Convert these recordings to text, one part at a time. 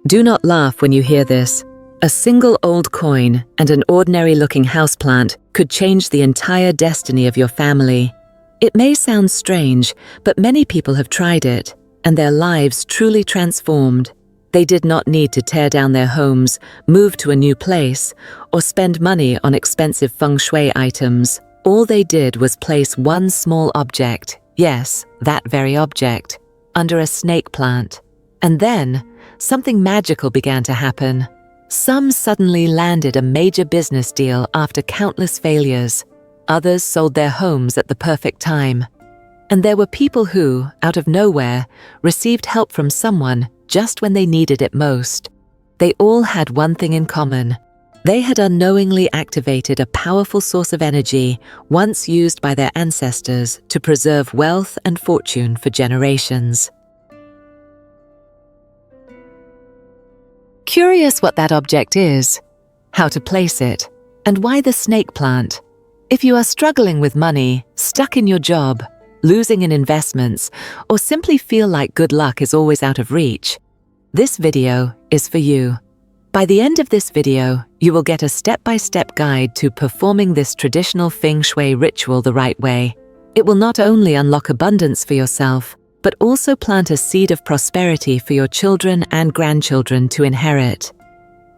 Do not laugh when you hear this. A single old coin and an ordinary-looking houseplant could change the entire destiny of your family. It may sound strange, but many people have tried it, and their lives truly transformed. They did not need to tear down their homes, move to a new place, or spend money on expensive Feng Shui items. All they did was place one small object, yes, that very object, under a snake plant. And then, something magical began to happen. Some suddenly landed a major business deal after countless failures. Others sold their homes at the perfect time. And there were people who, out of nowhere, received help from someone just when they needed it most. They all had one thing in common. They had unknowingly activated a powerful source of energy once used by their ancestors to preserve wealth and fortune for generations. Curious what that object is, how to place it, and why the snake plant? If you are struggling with money, stuck in your job, losing in investments, or simply feel like good luck is always out of reach, this video is for you. By the end of this video, you will get a step-by-step guide to performing this traditional Feng Shui ritual the right way. It will not only unlock abundance for yourself, but also plant a seed of prosperity for your children and grandchildren to inherit.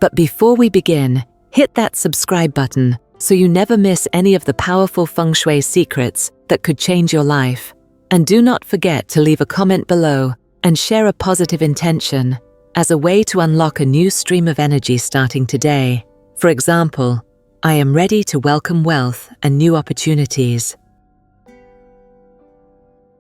But before we begin, hit that subscribe button so you never miss any of the powerful Feng Shui secrets that could change your life. And do not forget to leave a comment below and share a positive intention as a way to unlock a new stream of energy starting today. For example, I am ready to welcome wealth and new opportunities.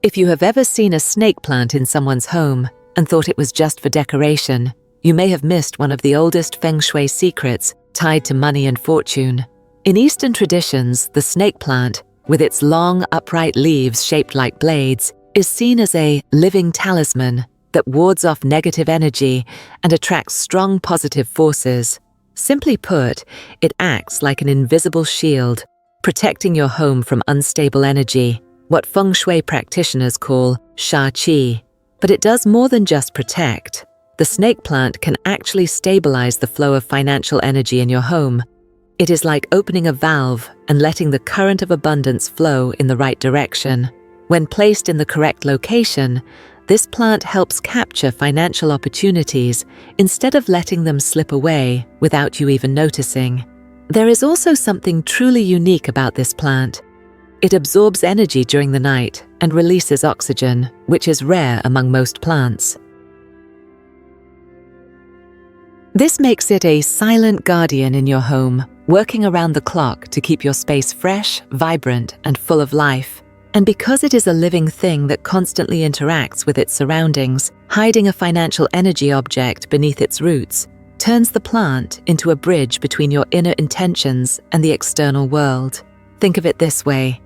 If you have ever seen a snake plant in someone's home and thought it was just for decoration, you may have missed one of the oldest Feng Shui secrets tied to money and fortune. In Eastern traditions, the snake plant, with its long, upright leaves shaped like blades, is seen as a living talisman that wards off negative energy and attracts strong positive forces. Simply put, it acts like an invisible shield, protecting your home from unstable energy, what Feng Shui practitioners call sha qi. But it does more than just protect. The snake plant can actually stabilize the flow of financial energy in your home. It is like opening a valve and letting the current of abundance flow in the right direction. When placed in the correct location, this plant helps capture financial opportunities instead of letting them slip away without you even noticing. There is also something truly unique about this plant. It absorbs energy during the night and releases oxygen, which is rare among most plants. This makes it a silent guardian in your home, working around the clock to keep your space fresh, vibrant, and full of life. And because it is a living thing that constantly interacts with its surroundings, hiding a financial energy object beneath its roots turns the plant into a bridge between your inner intentions and the external world. Think of it this way.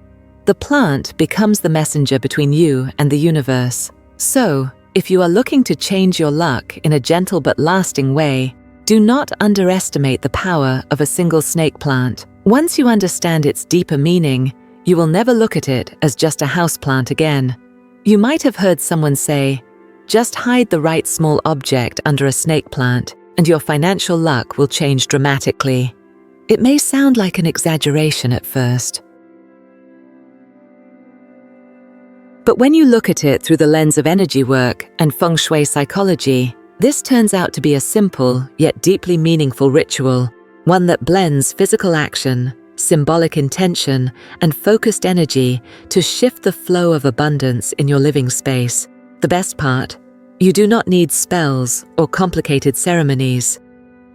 The plant becomes the messenger between you and the universe. So, if you are looking to change your luck in a gentle but lasting way, do not underestimate the power of a single snake plant. Once you understand its deeper meaning, you will never look at it as just a houseplant again. You might have heard someone say, just hide the right small object under a snake plant, and your financial luck will change dramatically. It may sound like an exaggeration at first. But when you look at it through the lens of energy work and Feng Shui psychology, this turns out to be a simple yet deeply meaningful ritual, one that blends physical action, symbolic intention, and focused energy to shift the flow of abundance in your living space. The best part, you do not need spells or complicated ceremonies.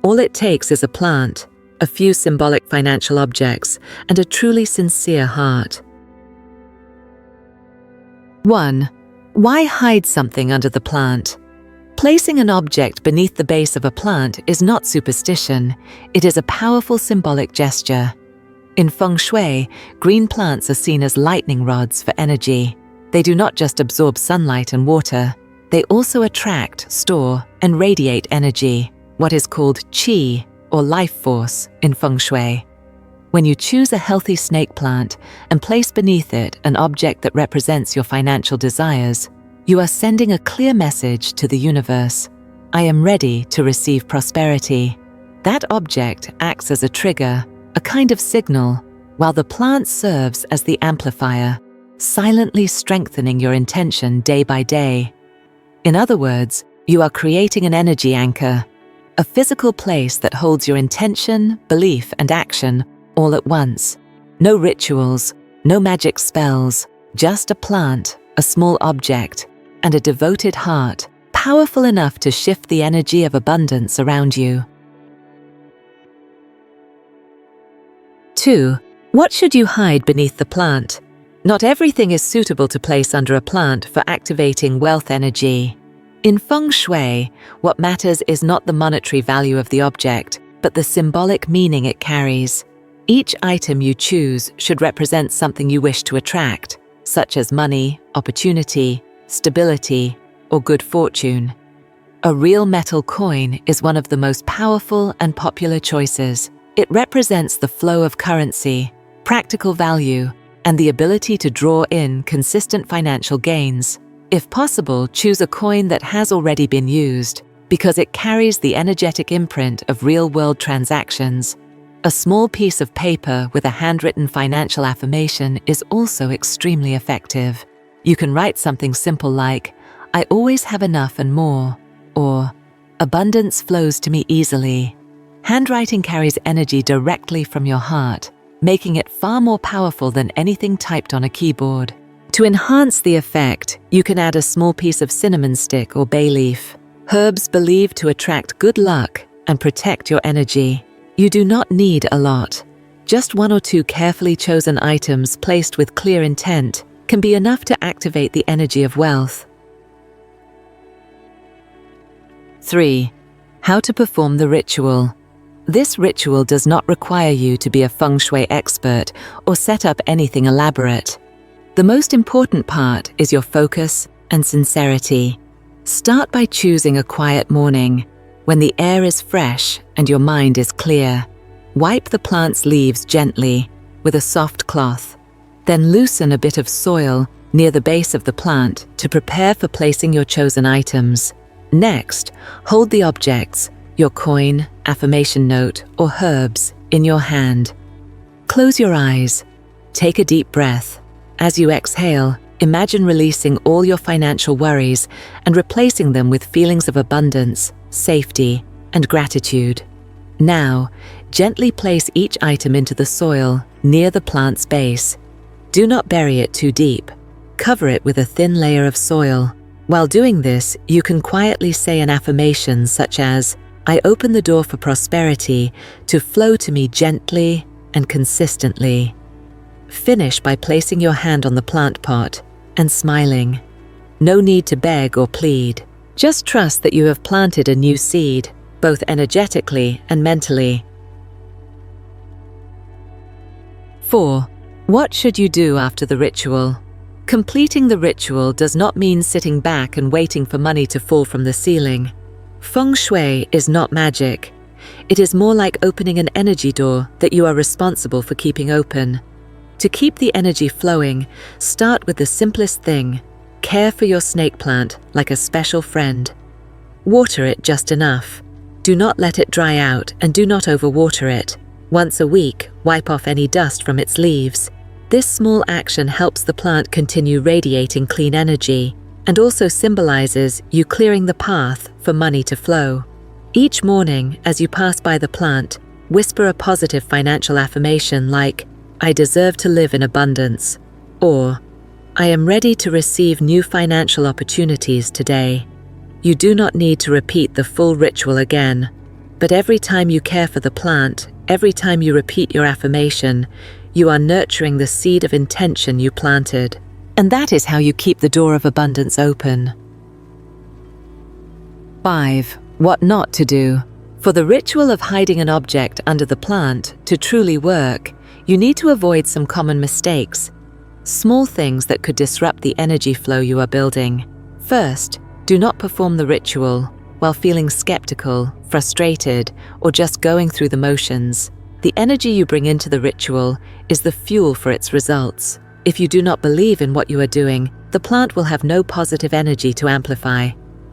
All it takes is a plant, a few symbolic financial objects, and a truly sincere heart. 1. Why hide something under the plant? Placing an object beneath the base of a plant is not superstition, it is a powerful symbolic gesture. In Feng Shui, green plants are seen as lightning rods for energy. They do not just absorb sunlight and water, they also attract, store, and radiate energy, what is called qi, or life force, in Feng Shui. When you choose a healthy snake plant and place beneath it an object that represents your financial desires, you are sending a clear message to the universe. I am ready to receive prosperity. That object acts as a trigger, a kind of signal, while the plant serves as the amplifier, silently strengthening your intention day by day. In other words, you are creating an energy anchor, a physical place that holds your intention, belief, and action all at once. No rituals, no magic spells, just a plant, a small object, and a devoted heart, powerful enough to shift the energy of abundance around you. 2. What should you hide beneath the plant? Not everything is suitable to place under a plant for activating wealth energy. In Feng Shui, what matters is not the monetary value of the object, but the symbolic meaning it carries. Each item you choose should represent something you wish to attract, such as money, opportunity, stability, or good fortune. A real metal coin is one of the most powerful and popular choices. It represents the flow of currency, practical value, and the ability to draw in consistent financial gains. If possible, choose a coin that has already been used, because it carries the energetic imprint of real-world transactions. A small piece of paper with a handwritten financial affirmation is also extremely effective. You can write something simple like, "I always have enough and more," or "Abundance flows to me easily." Handwriting carries energy directly from your heart, making it far more powerful than anything typed on a keyboard. To enhance the effect, you can add a small piece of cinnamon stick or bay leaf, herbs believed to attract good luck and protect your energy. You do not need a lot. Just 1 or 2 carefully chosen items placed with clear intent can be enough to activate the energy of wealth. 3. How to perform the ritual. This ritual does not require you to be a Feng Shui expert or set up anything elaborate. The most important part is your focus and sincerity. Start by choosing a quiet morning, when the air is fresh and your mind is clear. Wipe the plant's leaves gently with a soft cloth. Then loosen a bit of soil near the base of the plant to prepare for placing your chosen items. Next, hold the objects, your coin, affirmation note, or herbs, in your hand. Close your eyes. Take a deep breath. As you exhale, imagine releasing all your financial worries and replacing them with feelings of abundance, safety, and gratitude. Now, gently place each item into the soil near the plant's base. Do not bury it too deep. Cover it with a thin layer of soil. While doing this, you can quietly say an affirmation such as, "I open the door for prosperity to flow to me gently and consistently." Finish by placing your hand on the plant pot and smiling. No need to beg or plead. Just trust that you have planted a new seed, both energetically and mentally. 4. What should you do after the ritual? Completing the ritual does not mean sitting back and waiting for money to fall from the ceiling. Feng Shui is not magic. It is more like opening an energy door that you are responsible for keeping open. To keep the energy flowing, start with the simplest thing. Care for your snake plant like a special friend. Water it just enough. Do not let it dry out and do not overwater it. Once a week, wipe off any dust from its leaves. This small action helps the plant continue radiating clean energy and also symbolizes you clearing the path for money to flow. Each morning, as you pass by the plant, whisper a positive financial affirmation like, "I deserve to live in abundance," or "I am ready to receive new financial opportunities today." You do not need to repeat the full ritual again, but every time you care for the plant, every time you repeat your affirmation, you are nurturing the seed of intention you planted. And that is how you keep the door of abundance open. 5. What not to do. For the ritual of hiding an object under the plant to truly work, you need to avoid some common mistakes, small things that could disrupt the energy flow you are building. First, do not perform the ritual while feeling skeptical, frustrated, or just going through the motions. The energy you bring into the ritual is the fuel for its results. If you do not believe in what you are doing, the plant will have no positive energy to amplify.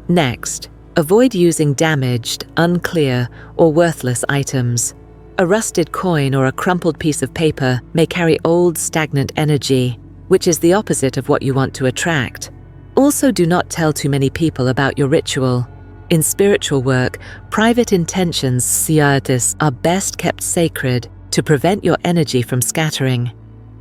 Next, Avoid using damaged, unclear, or worthless items. A rusted coin or a crumpled piece of paper may carry old, stagnant energy, which is the opposite of what you want to attract. Also, do not tell too many people about your ritual. In spiritual work, private intentions are best kept sacred to prevent your energy from scattering.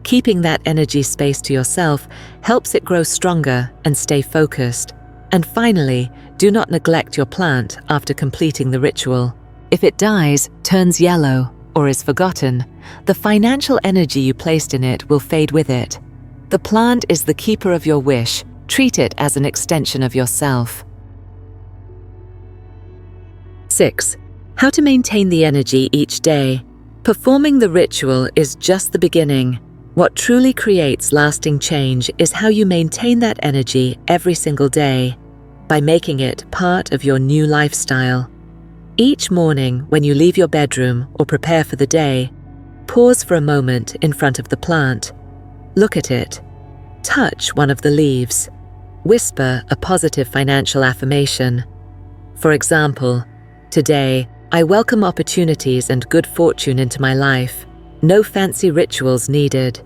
Keeping that energy space to yourself helps it grow stronger and stay focused. And finally, do not neglect your plant after completing the ritual. If it dies, turns yellow, or is forgotten, the financial energy you placed in it will fade with it. The plant is the keeper of your wish. Treat it as an extension of yourself. 6. How to maintain the energy each day. Performing the ritual is just the beginning. What truly creates lasting change is how you maintain that energy every single day, by making it part of your new lifestyle. Each morning when you leave your bedroom or prepare for the day, pause for a moment in front of the plant. Look at it. Touch one of the leaves. Whisper a positive financial affirmation. For example, today, I welcome opportunities and good fortune into my life. No fancy rituals needed.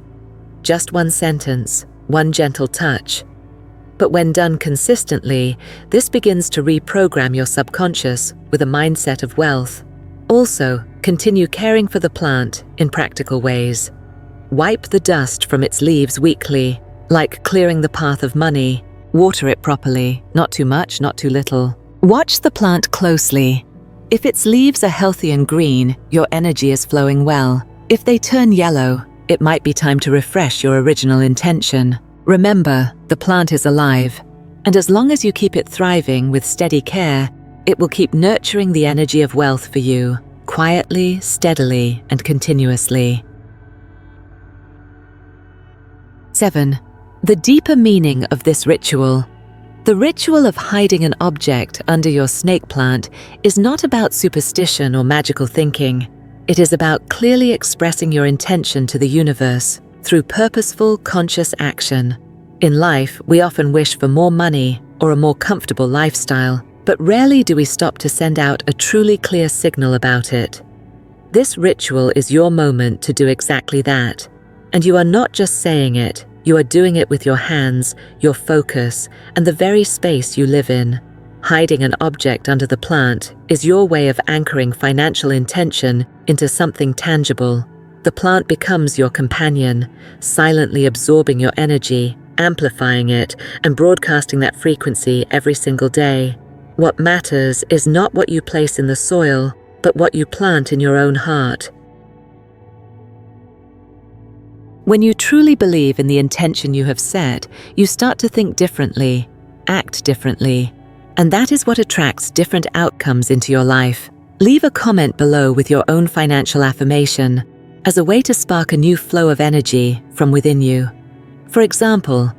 Just one sentence, one gentle touch. But when done consistently, this begins to reprogram your subconscious with a mindset of wealth. Also, continue caring for the plant in practical ways. Wipe the dust from its leaves weekly, like clearing the path of money. Water it properly, not too much, not too little. Watch the plant closely. If its leaves are healthy and green, your energy is flowing well. If they turn yellow, it might be time to refresh your original intention. Remember, the plant is alive, and as long as you keep it thriving with steady care, it will keep nurturing the energy of wealth for you, quietly, steadily, and continuously. 7. The deeper meaning of this ritual. The ritual of hiding an object under your snake plant is not about superstition or magical thinking. It is about clearly expressing your intention to the universe through purposeful, conscious action. In life, we often wish for more money or a more comfortable lifestyle, but rarely do we stop to send out a truly clear signal about it. This ritual is your moment to do exactly that. And you are not just saying it, you are doing it with your hands, your focus, and the very space you live in. Hiding an object under the plant is your way of anchoring financial intention into something tangible. The plant becomes your companion, silently absorbing your energy, amplifying it, and broadcasting that frequency every single day. What matters is not what you place in the soil, but what you plant in your own heart. When you truly believe in the intention you have set, you start to think differently, act differently, and that is what attracts different outcomes into your life. Leave a comment below with your own financial affirmation as a way to spark a new flow of energy from within you. For example,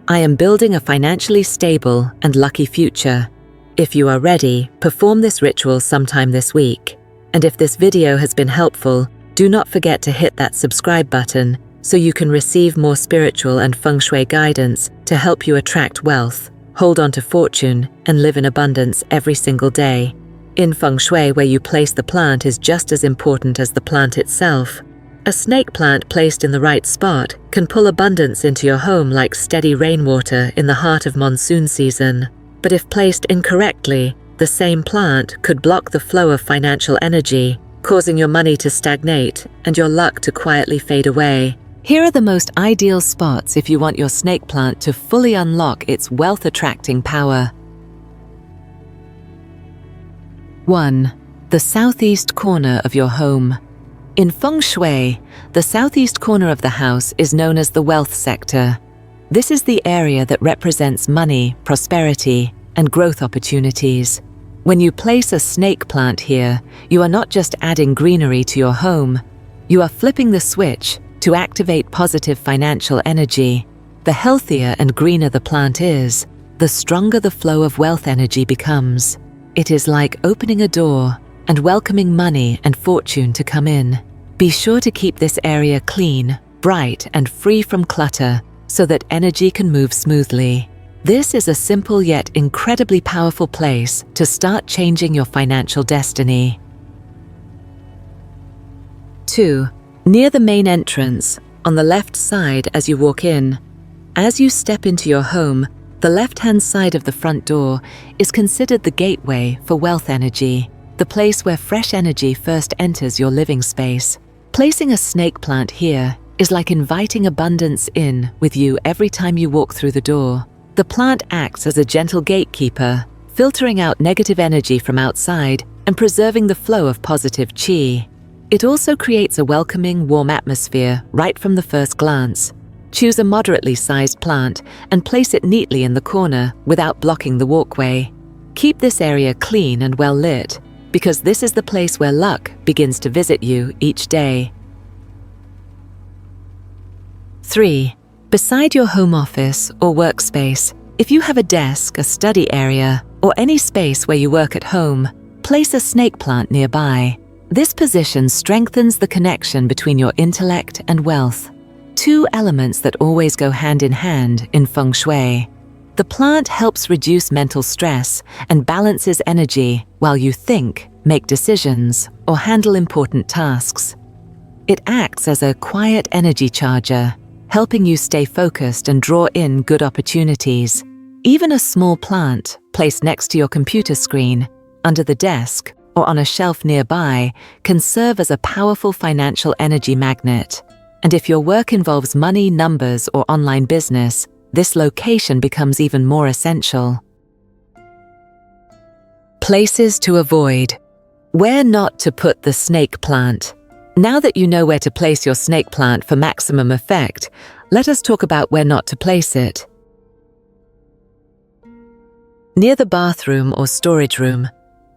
I am building a financially stable and lucky future. If you are ready, perform this ritual sometime this week. And if this video has been helpful, do not forget to hit that subscribe button so you can receive more spiritual and Feng Shui guidance to help you attract wealth, hold on to fortune, and live in abundance every single day. In Feng Shui, where you place the plant is just as important as the plant itself. A snake plant placed in the right spot can pull abundance into your home like steady rainwater in the heart of monsoon season. But if placed incorrectly, the same plant could block the flow of financial energy, causing your money to stagnate and your luck to quietly fade away. Here are the most ideal spots if you want your snake plant to fully unlock its wealth-attracting power. 1. The southeast corner of your home. In Feng Shui, the southeast corner of the house is known as the wealth sector. This is the area that represents money, prosperity, and growth opportunities. When you place a snake plant here, you are not just adding greenery to your home, you are flipping the switch to activate positive financial energy. The healthier and greener the plant is, the stronger the flow of wealth energy becomes. It is like opening a door and welcoming money and fortune to come in. Be sure to keep this area clean, bright, and free from clutter so that energy can move smoothly. This is a simple yet incredibly powerful place to start changing your financial destiny. 2. Near the main entrance, on the left side as you walk in. As you step into your home, the left-hand side of the front door is considered the gateway for wealth energy, the place where fresh energy first enters your living space. Placing a snake plant here is like inviting abundance in with you every time you walk through the door. The plant acts as a gentle gatekeeper, filtering out negative energy from outside and preserving the flow of positive qi. It also creates a welcoming, warm atmosphere right from the first glance. Choose a moderately sized plant and place it neatly in the corner without blocking the walkway. Keep this area clean and well lit, because this is the place where luck begins to visit you each day. 3. Beside your home office or workspace, if you have a desk, a study area, or any space where you work at home, place a snake plant nearby. This position strengthens the connection between your intellect and wealth, two elements that always go hand in hand in Feng Shui. The plant helps reduce mental stress and balances energy while you think, make decisions, or handle important tasks. It acts as a quiet energy charger, helping you stay focused and draw in good opportunities. Even a small plant placed next to your computer screen, under the desk, or on a shelf nearby can serve as a powerful financial energy magnet. And if your work involves money, numbers, or online business, this location becomes even more essential. Places to avoid. Where not to put the snake plant. Now that you know where to place your snake plant for maximum effect, let us talk about where not to place it. Near the bathroom or storage room.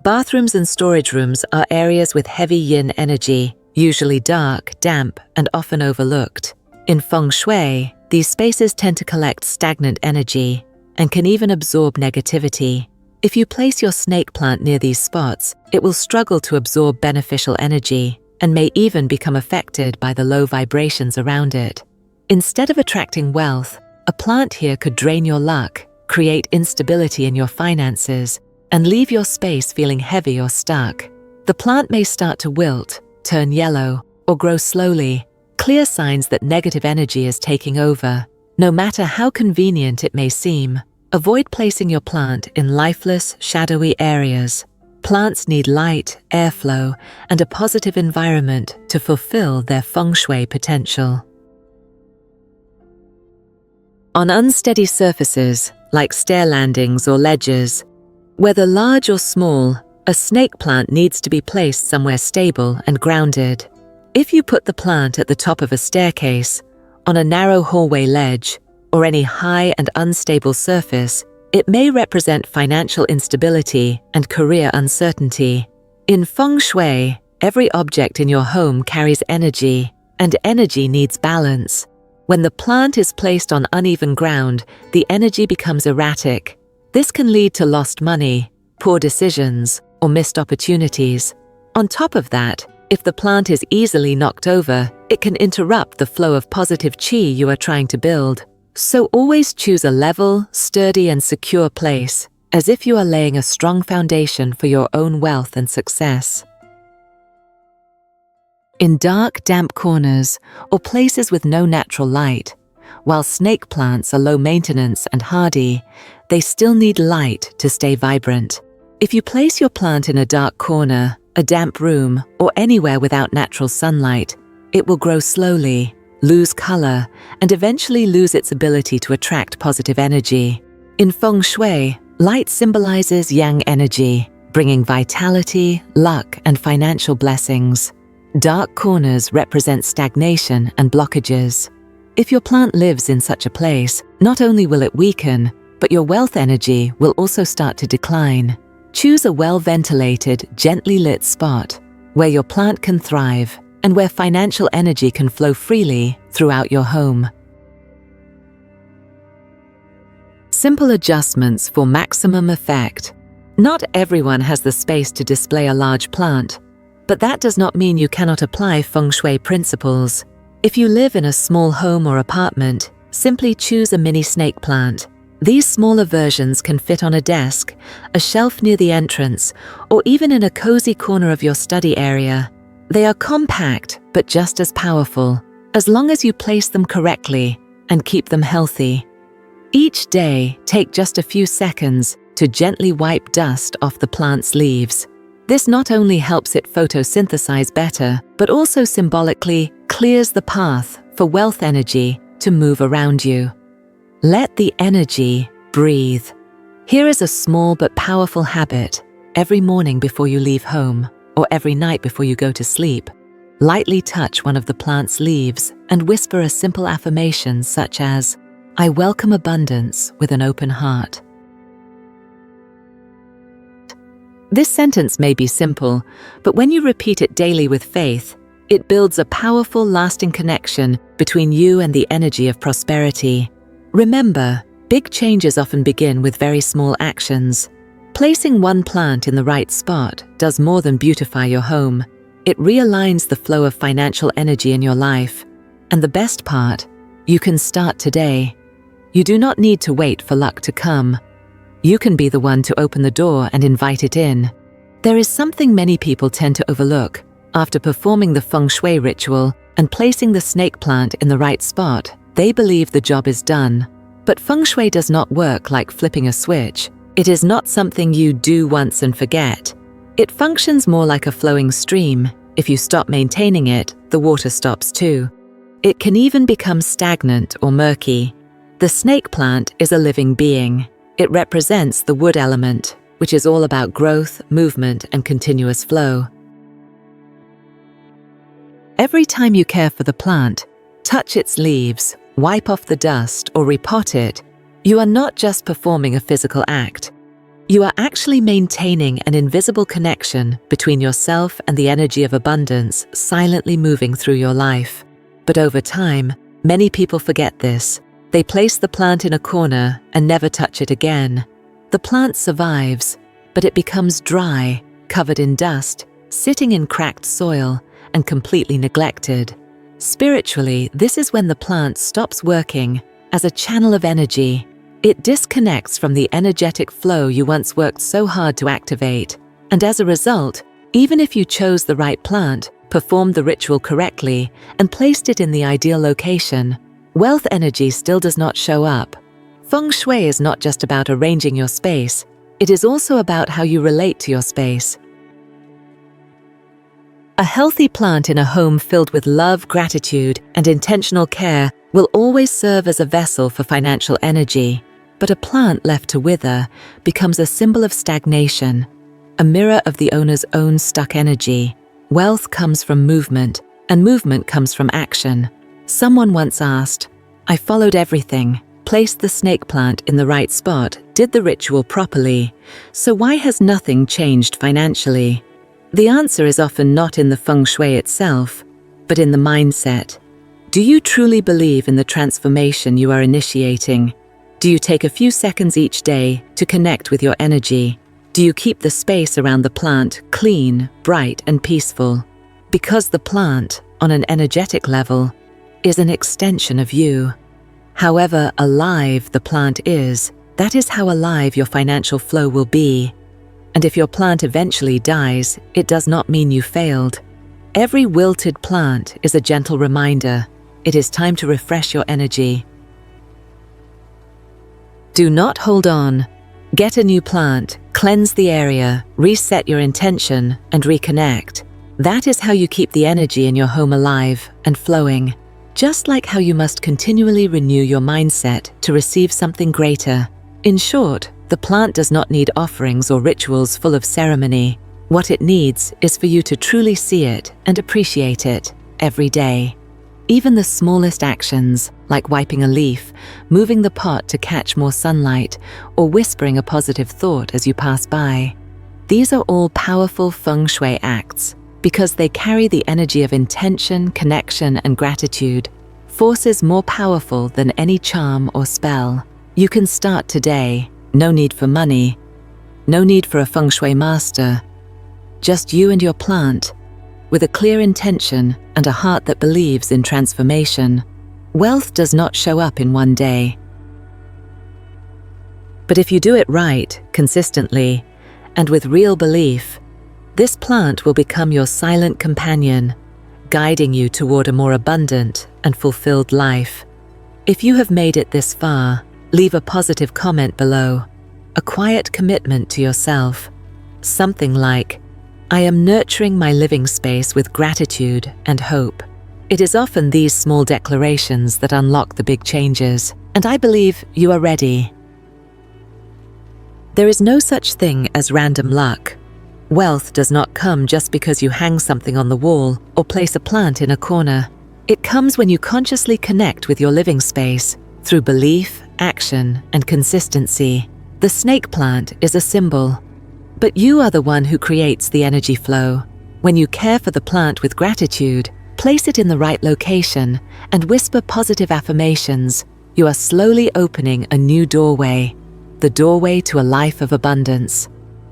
Bathrooms and storage rooms are areas with heavy yin energy, usually dark, damp, and often overlooked. In Feng Shui, these spaces tend to collect stagnant energy and can even absorb negativity. If you place your snake plant near these spots, it will struggle to absorb beneficial energy and may even become affected by the low vibrations around it. Instead of attracting wealth, a plant here could drain your luck, create instability in your finances, and leave your space feeling heavy or stuck. The plant may start to wilt, turn yellow, or grow slowly, clear signs that negative energy is taking over. No matter how convenient it may seem, avoid placing your plant in lifeless, shadowy areas. Plants need light, airflow, and a positive environment to fulfill their Feng Shui potential. On unsteady surfaces, like stair landings or ledges, whether large or small, a snake plant needs to be placed somewhere stable and grounded. If you put the plant at the top of a staircase, on a narrow hallway ledge, or any high and unstable surface, it may represent financial instability and career uncertainty. In Feng Shui, every object in your home carries energy, and energy needs balance. When the plant is placed on uneven ground, the energy becomes erratic. This can lead to lost money, poor decisions, or missed opportunities. On top of that, if the plant is easily knocked over, it can interrupt the flow of positive qi you are trying to build. So always choose a level, sturdy, and secure place, as if you are laying a strong foundation for your own wealth and success. In dark, damp corners, or places with no natural light, while snake plants are low maintenance and hardy, they still need light to stay vibrant. If you place your plant in a dark corner, a damp room, or anywhere without natural sunlight, it will grow slowly, lose color, and eventually lose its ability to attract positive energy. In Feng Shui, light symbolizes yang energy, bringing vitality, luck, and financial blessings. Dark corners represent stagnation and blockages. If your plant lives in such a place, not only will it weaken, but your wealth energy will also start to decline. Choose a well-ventilated, gently lit spot where your plant can thrive and where financial energy can flow freely throughout your home. Simple adjustments for maximum effect. Not everyone has the space to display a large plant, but that does not mean you cannot apply Feng Shui principles. If you live in a small home or apartment, simply choose a mini snake plant. These smaller versions can fit on a desk, a shelf near the entrance, or even in a cozy corner of your study area. They are compact, but just as powerful, as long as you place them correctly and keep them healthy. Each day, take just a few seconds to gently wipe dust off the plant's leaves. This not only helps it photosynthesize better, but also symbolically clears the path for wealth energy to move around you. Let the energy breathe. Here is a small but powerful habit. Every morning before you leave home, or every night before you go to sleep, lightly touch one of the plant's leaves and whisper a simple affirmation such as, "I welcome abundance with an open heart." This sentence may be simple, but when you repeat it daily with faith, it builds a powerful, lasting connection between you and the energy of prosperity. Remember, big changes often begin with very small actions. Placing one plant in the right spot does more than beautify your home. It realigns the flow of financial energy in your life. And the best part, you can start today. You do not need to wait for luck to come. You can be the one to open the door and invite it in. There is something many people tend to overlook. After performing the Feng Shui ritual and placing the snake plant in the right spot, they believe the job is done. But Feng Shui does not work like flipping a switch. It is not something you do once and forget. It functions more like a flowing stream. If you stop maintaining it, the water stops too. It can even become stagnant or murky. The snake plant is a living being. It represents the wood element, which is all about growth, movement, and continuous flow. Every time you care for the plant, touch its leaves, wipe off the dust, or repot it, you are not just performing a physical act. You are actually maintaining an invisible connection between yourself and the energy of abundance silently moving through your life. But over time, many people forget this. They place the plant in a corner and never touch it again. The plant survives, but it becomes dry, covered in dust, sitting in cracked soil, and completely neglected. Spiritually, this is when the plant stops working as a channel of energy. It disconnects from the energetic flow you once worked so hard to activate. And as a result, even if you chose the right plant, performed the ritual correctly, and placed it in the ideal location, wealth energy still does not show up. Feng Shui is not just about arranging your space, it is also about how you relate to your space. A healthy plant in a home filled with love, gratitude, and intentional care will always serve as a vessel for financial energy. But a plant left to wither becomes a symbol of stagnation, a mirror of the owner's own stuck energy. Wealth comes from movement, and movement comes from action. Someone once asked, "I followed everything, placed the snake plant in the right spot, did the ritual properly, so why has nothing changed financially?" The answer is often not in the Feng Shui itself, but in the mindset. Do you truly believe in the transformation you are initiating? Do you take a few seconds each day to connect with your energy? Do you keep the space around the plant clean, bright, and peaceful? Because the plant, on an energetic level, is an extension of you. However alive the plant is, that is how alive your financial flow will be. And if your plant eventually dies, it does not mean you failed. Every wilted plant is a gentle reminder. It is time to refresh your energy. Do not hold on. Get a new plant, cleanse the area, reset your intention, and reconnect. That is how you keep the energy in your home alive and flowing. Just like how you must continually renew your mindset to receive something greater. In short, the plant does not need offerings or rituals full of ceremony. What it needs is for you to truly see it and appreciate it every day. Even the smallest actions, like wiping a leaf, moving the pot to catch more sunlight, or whispering a positive thought as you pass by. These are all powerful Feng Shui acts because they carry the energy of intention, connection, and gratitude, forces more powerful than any charm or spell. You can start today. No need for money. No need for a Feng Shui master. Just you and your plant, with a clear intention and a heart that believes in transformation. Wealth does not show up in one day. But if you do it right, consistently, and with real belief, this plant will become your silent companion, guiding you toward a more abundant and fulfilled life. If you have made it this far, leave a positive comment below, a quiet commitment to yourself. Something like, "I am nurturing my living space with gratitude and hope." It is often these small declarations that unlock the big changes, and I believe you are ready. There is no such thing as random luck. Wealth does not come just because you hang something on the wall or place a plant in a corner. It comes when you consciously connect with your living space through belief, action, and consistency. The snake plant is a symbol, but you are the one who creates the energy flow. When you care for the plant with gratitude, place it in the right location, and whisper positive affirmations, you are slowly opening a new doorway, the doorway to a life of abundance.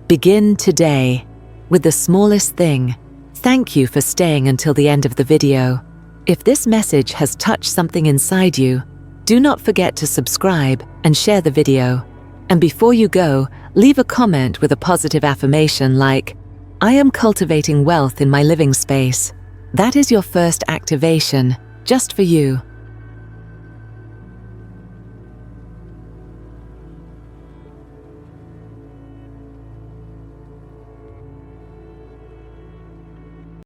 Begin today with the smallest thing. Thank you for staying until the end of the video. If this message has touched something inside you, do not forget to subscribe and share the video. And before you go, leave a comment with a positive affirmation like, "I am cultivating wealth in my living space." That is your first activation, just for you.